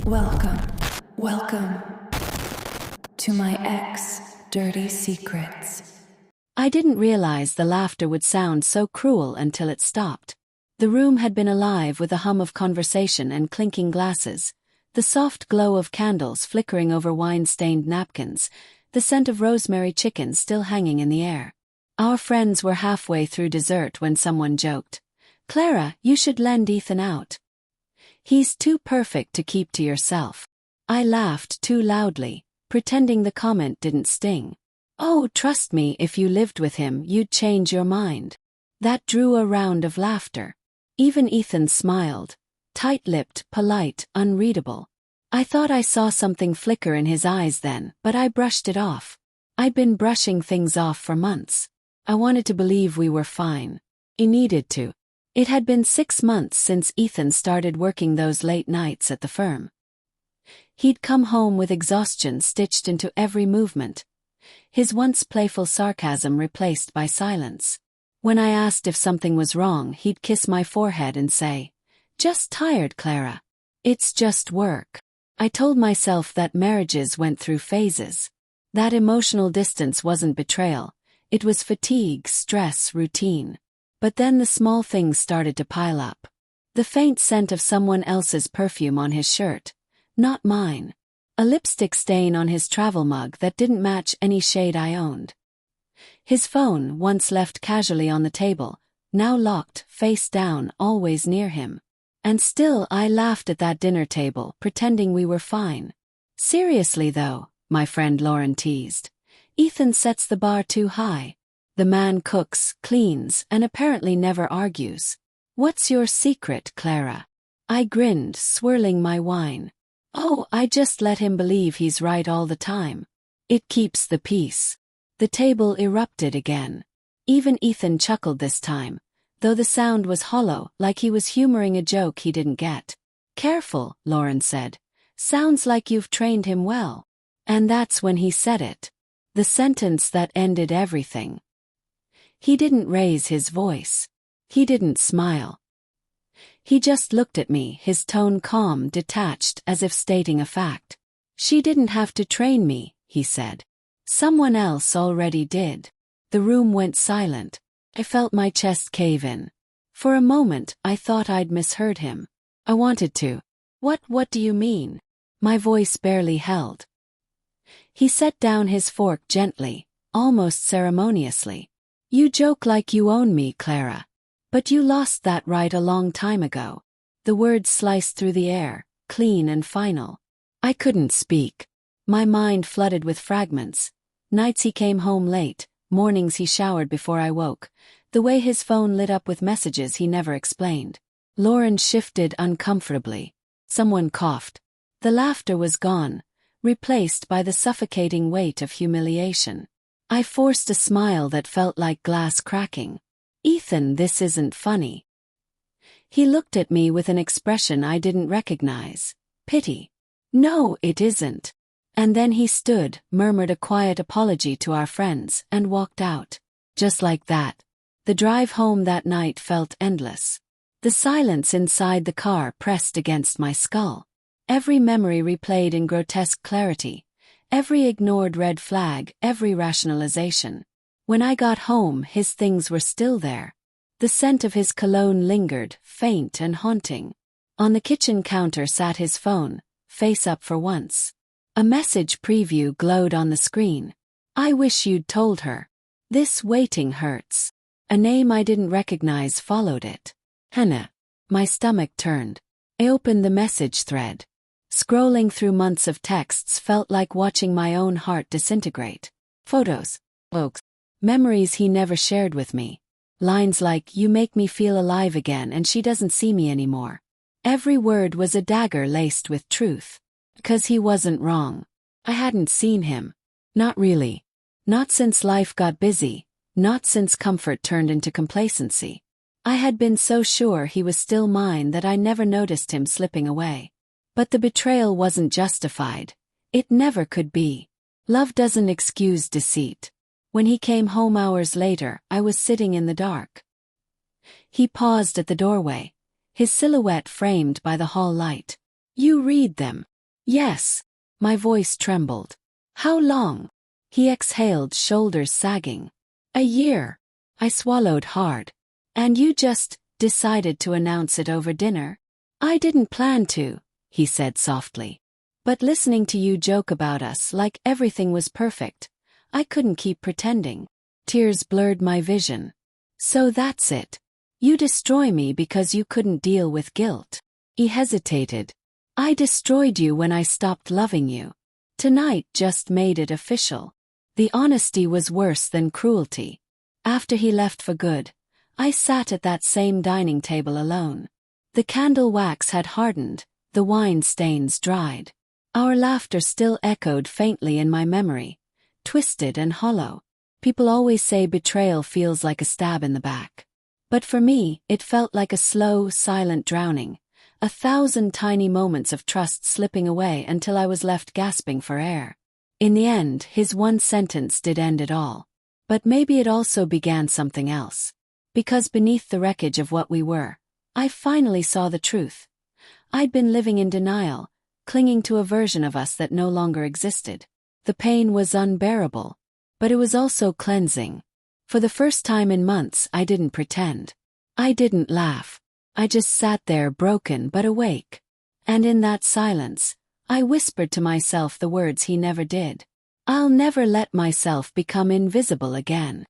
Welcome, welcome to my ex dirty secrets. I didn't realize the laughter would sound so cruel until it stopped. The room had been alive with a hum of conversation and clinking glasses, the soft glow of candles flickering over wine-stained napkins, the scent of rosemary chicken still hanging in the air. Our friends were halfway through dessert when someone joked, "Clara, you should lend Ethan out. He's too perfect to keep to yourself." I laughed too loudly, pretending the comment didn't sting. "Oh, trust me, if you lived with him, you'd change your mind." That drew a round of laughter. Even Ethan smiled, tight-lipped, polite, unreadable. I thought I saw something flicker in his eyes then, but I brushed it off. I'd been brushing things off for months. I wanted to believe we were fine. I needed to. It had been 6 months since Ethan started working those late nights at the firm. He'd come home with exhaustion stitched into every movement, his once playful sarcasm replaced by silence. When I asked if something was wrong, he'd kiss my forehead and say, "Just tired, Clara. It's just work." I told myself that marriages went through phases. That emotional distance wasn't betrayal, it was fatigue, stress, routine. But then the small things started to pile up. The faint scent of someone else's perfume on his shirt, not mine. A lipstick stain on his travel mug that didn't match any shade I owned. His phone, once left casually on the table, now locked, face down, always near him. And still I laughed at that dinner table, pretending we were fine. "Seriously though," my friend Lauren teased, "Ethan sets the bar too high. The man cooks, cleans, and apparently never argues. What's your secret, Clara?" I grinned, swirling my wine. "Oh, I just let him believe he's right all the time. It keeps the peace." The table erupted again. Even Ethan chuckled this time, though the sound was hollow, like he was humoring a joke he didn't get. "Careful," Lauren said. "Sounds like you've trained him well." And that's when he said it. The sentence that ended everything. He didn't raise his voice. He didn't smile. He just looked at me, his tone calm, detached, as if stating a fact. "She didn't have to train me," he said. "Someone else already did." The room went silent. I felt my chest cave in. For a moment, I thought I'd misheard him. I wanted to. What do you mean?" My voice barely held. He set down his fork gently, almost ceremoniously. "You joke like you own me, Clara. But you lost that right a long time ago." The words sliced through the air, clean and final. I couldn't speak. My mind flooded with fragments. Nights he came home late, mornings he showered before I woke, the way his phone lit up with messages he never explained. Lauren shifted uncomfortably. Someone coughed. The laughter was gone, replaced by the suffocating weight of humiliation. I forced a smile that felt like glass cracking. "Ethan, this isn't funny." He looked at me with an expression I didn't recognize. Pity. "No, it isn't." And then he stood, murmured a quiet apology to our friends, and walked out. Just like that. The drive home that night felt endless. The silence inside the car pressed against my skull. Every memory replayed in grotesque clarity. Every ignored red flag, every rationalization. When I got home, his things were still there. The scent of his cologne lingered, faint and haunting. On the kitchen counter sat his phone, face up for once. A message preview glowed on the screen. "I wish you'd told her. This waiting hurts." A name I didn't recognize followed it. Hannah. My stomach turned. I opened the message thread. Scrolling through months of texts felt like watching my own heart disintegrate. Photos. Folks. Memories he never shared with me. Lines like, "You make me feel alive again and she doesn't see me anymore." Every word was a dagger laced with truth. Because he wasn't wrong. I hadn't seen him. Not really. Not since life got busy, not since comfort turned into complacency. I had been so sure he was still mine that I never noticed him slipping away. But the betrayal wasn't justified. It never could be. Love doesn't excuse deceit. When he came home hours later, I was sitting in the dark. He paused at the doorway, his silhouette framed by the hall light. "You read them." Yes. My voice trembled. How long? He exhaled, shoulders sagging. A year. I swallowed hard. And you just decided to announce it over dinner? I didn't plan to, he said softly. But listening to you joke about us like everything was perfect, I couldn't keep pretending. Tears blurred my vision. So that's it. You destroy me because you couldn't deal with guilt. He hesitated. I destroyed you when I stopped loving you. Tonight just made it official. The honesty was worse than cruelty. After he left for good, I sat at that same dining table alone. The candle wax had hardened, the wine stains dried. Our laughter still echoed faintly in my memory, twisted and hollow. People always say betrayal feels like a stab in the back. But for me, it felt like a slow, silent drowning, 1,000 tiny moments of trust slipping away until I was left gasping for air. In the end, his one sentence did end it all. But maybe it also began something else. Because beneath the wreckage of what we were, I finally saw the truth. I'd been living in denial, clinging to a version of us that no longer existed. The pain was unbearable, but it was also cleansing. For the first time in months, I didn't pretend. I didn't laugh. I just sat there broken but awake. And in that silence, I whispered to myself the words he never did. I'll never let myself become invisible again.